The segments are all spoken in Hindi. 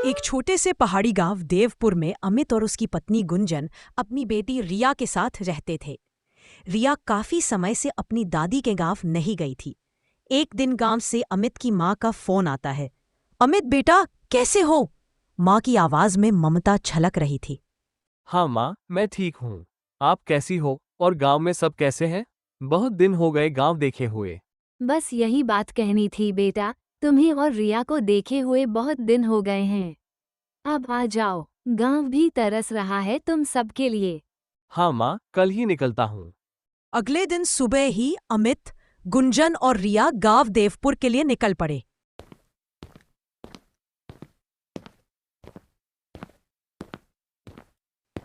एक छोटे से पहाड़ी गांव देवपुर में अमित और उसकी पत्नी गुंजन अपनी बेटी रिया के साथ रहते थे। रिया काफी समय से अपनी दादी के गांव नहीं गई थी। एक दिन गांव से अमित की माँ का फोन आता है। अमित बेटा, कैसे हो? माँ की आवाज में ममता छलक रही थी। हाँ माँ, मैं ठीक हूँ। आप कैसी हो और गांव में सब कैसे हैं? बहुत दिन हो गए गांव देखे हुए। बस यही बात कहनी थी बेटा, तुम्हें और रिया को देखे हुए बहुत दिन हो गए हैं। अब आ जाओ, गांव भी तरस रहा है तुम सबके लिए। हाँ माँ, कल ही निकलता हूँ। अगले दिन सुबह ही अमित, गुंजन और रिया गांव देवपुर के लिए निकल पड़े।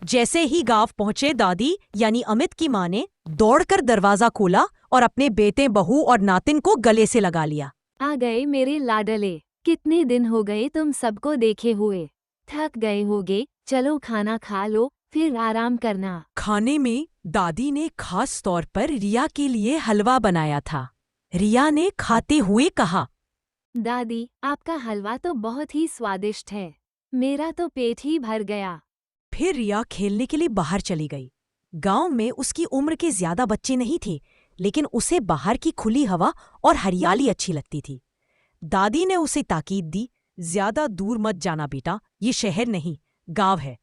जैसे ही गांव पहुंचे, दादी यानी अमित की मां ने दौड़कर दरवाजा खोला और अपने बेटे, बहू और नातिन को गले से लगा लिया। आ गए मेरे लाडले, कितने दिन हो गए तुम सबको देखे हुए। थक गए होगे, चलो खाना खा लो, फिर आराम करना। खाने में दादी ने खास तौर पर रिया के लिए हलवा बनाया था। रिया ने खाते हुए कहा, दादी, आपका हलवा तो बहुत ही स्वादिष्ट है। मेरा तो पेट ही भर गया। फिर रिया खेलने के लिए बाहर चली गई। गांव में उसकी उम्र के ज्यादा बच्चे नहीं थे, लेकिन उसे बाहर की खुली हवा और हरियाली अच्छी लगती थी। दादी ने उसे ताकीद दी, ज्यादा दूर मत जाना बेटा, ये शहर नहीं, गांव है।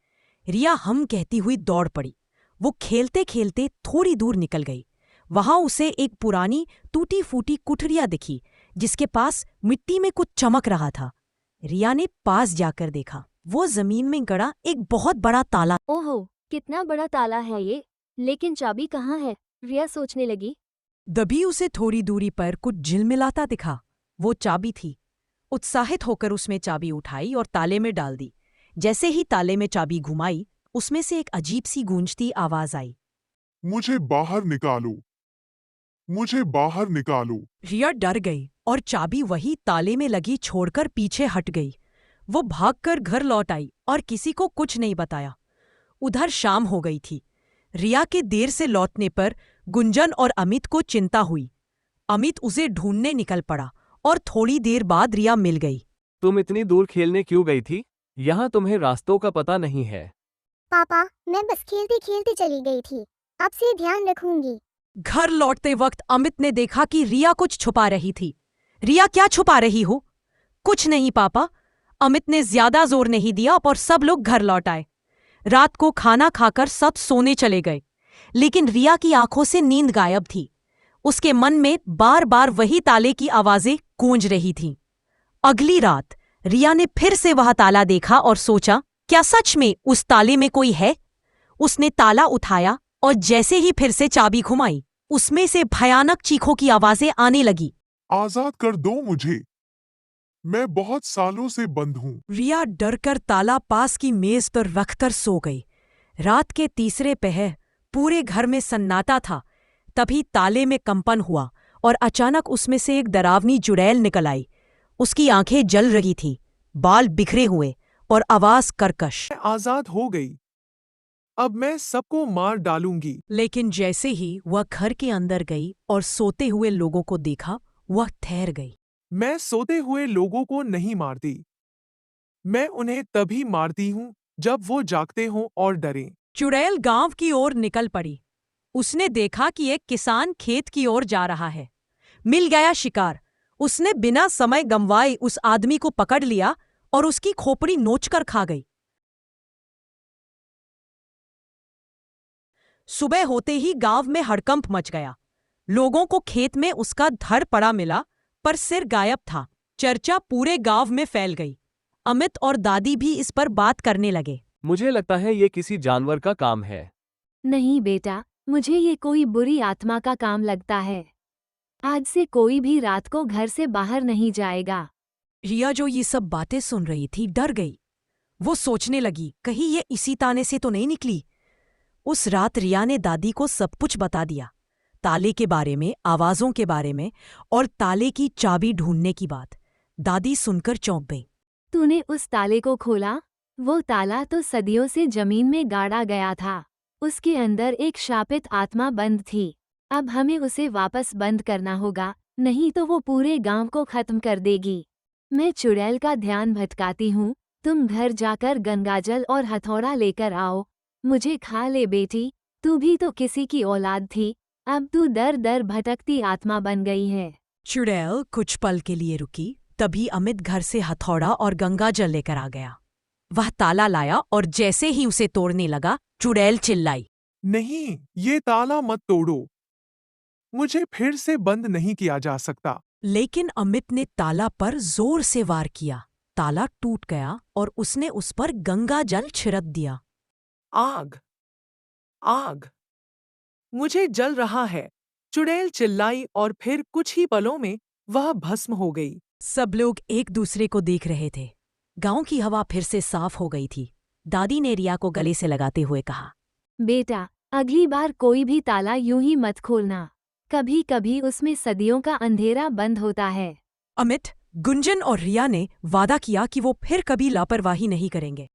रिया हम कहती हुई दौड़ पड़ी। वो खेलते खेलते थोड़ी दूर निकल गई। वहां उसे एक पुरानी टूटी फूटी कुठरिया दिखी, जिसके पास मिट्टी में कुछ चमक रहा था। रिया ने पास जाकर देखा। वो जमीन में गड़ा एक बहुत बड़ा ताला। ओहो, कितना बड़ा ताला है ये, लेकिन चाबी कहाँ है? रिया सोचने लगी। दबी उसे थोड़ी दूरी पर कुछ झिलमिलाता दिखा। वो चाबी थी। उत्साहित होकर उसमें चाबी उठाई और ताले में डाल दी। जैसे ही ताले में चाबी घुमाई, उसमें से एक अजीब सी गूंजती आवाज आई, मुझे बाहर निकालो, मुझे बाहर निकालो। रिया डर गई और चाबी वही ताले में लगी छोड़कर पीछे हट गई। वो भागकर घर लौट आई और किसी को कुछ नहीं बताया। उधर शाम हो गई थी। रिया के देर से लौटने पर गुंजन और अमित को चिंता हुई। अमित उसे ढूंढने निकल पड़ा और थोड़ी देर बाद रिया मिल गई। तुम इतनी दूर खेलने क्यों गई थी? यहाँ तुम्हें रास्तों का पता नहीं है। पापा, मैं बस खेलते खेलते चली गई थी। अब से ध्यान रखूंगी। घर लौटते वक्त अमित ने देखा कि रिया कुछ छुपा रही थी। रिया, क्या छुपा रही हो? कुछ नहीं पापा। अमित ने ज्यादा जोर नहीं दिया और सब लोग घर लौट आए। रात को खाना खाकर सब सोने चले गए, लेकिन रिया की आंखों से नींद गायब थी। उसके मन में बार बार वही ताले की आवाजें गूंज रही थीं। अगली रात रिया ने फिर से वह ताला देखा और सोचा, क्या सच में उस ताले में कोई है? उसने ताला उठाया और जैसे ही फिर से चाबी घुमाई, उसमें से भयानक चीखों की आवाजें आने लगी। आजाद कर दो मुझे, मैं बहुत सालों से बंद हूँ। रिया डरकर ताला पास की मेज पर रखकर सो गई। रात के तीसरे पहर पूरे घर में सन्नाटा था। तभी ताले में कंपन हुआ और अचानक उसमें से एक डरावनी चुड़ैल निकल आई। उसकी आंखें जल रही थी, बाल बिखरे हुए और आवाज कर्कश। मैं आजाद हो गई, अब मैं सबको मार डालूंगी। लेकिन जैसे ही वह घर के अंदर गई और सोते हुए लोगों को देखा, वह ठहर गई। मैं सोते हुए लोगों को नहीं मारती। मैं उन्हें तभी मारती हूँ जब वो जागते हों और डरें। चुड़ैल गांव की ओर निकल पड़ी। उसने देखा कि एक किसान खेत की ओर जा रहा है। मिल गया शिकार। उसने बिना समय गंवाए उस आदमी को पकड़ लिया और उसकी खोपड़ी नोचकर खा गई। सुबह होते ही गांव में हड़कंप मच गया। लोगों को खेत में उसका धड़ पड़ा मिला, पर सिर गायब था। चर्चा पूरे गांव में फैल गई। अमित और दादी भी इस पर बात करने लगे। मुझे लगता है ये किसी जानवर का काम है। नहीं बेटा, मुझे ये कोई बुरी आत्मा का काम लगता है। आज से कोई भी रात को घर से बाहर नहीं जाएगा। रिया, जो ये सब बातें सुन रही थी, डर गई। वो सोचने लगी, कहीं ये इसी ताने से तो नहीं निकली। उस रात रिया ने दादी को सब कुछ बता दिया, ताले के बारे में, आवाजों के बारे में और ताले की चाबी ढूंढने की बात। दादी सुनकर चौंक गई। तूने उस ताले को खोला? वो ताला तो सदियों से जमीन में गाड़ा गया था। उसके अंदर एक शापित आत्मा बंद थी। अब हमें उसे वापस बंद करना होगा, नहीं तो वो पूरे गांव को खत्म कर देगी। मैं चुड़ैल का ध्यान भटकाती हूँ, तुम घर जाकर गंगाजल और हथौड़ा लेकर आओ। मुझे खा ले बेटी, तू भी तो किसी की औलाद थी, अब तू दर दर भटकती आत्मा बन गई है। चुड़ैल कुछ पल के लिए रुकी, तभी अमित घर से हथौड़ा और गंगाजल लेकर आ गया। वह ताला लाया और जैसे ही उसे तोड़ने लगा, चुड़ैल चिल्लाई, नहीं, ये ताला मत तोड़ो। मुझे फिर से बंद नहीं किया जा सकता। लेकिन अमित ने ताला पर जोर से वार किया। ताला टूट गया और उसने उस पर गंगाजल छिड़क दिया। आग, आग, मुझे जल रहा है। चुड़ैल चिल्लाई और फिर कुछ ही पलों में वह भस्म हो गई। सब लोग एक दूसरे को देख रहे थे। गांव की हवा फिर से साफ हो गई थी। दादी ने रिया को गले से लगाते हुए कहा, बेटा, अगली बार कोई भी ताला यूं ही मत खोलना। कभी कभी उसमें सदियों का अंधेरा बंद होता है। अमित, गुंजन और रिया ने वादा किया कि वो फिर कभी लापरवाही नहीं करेंगे।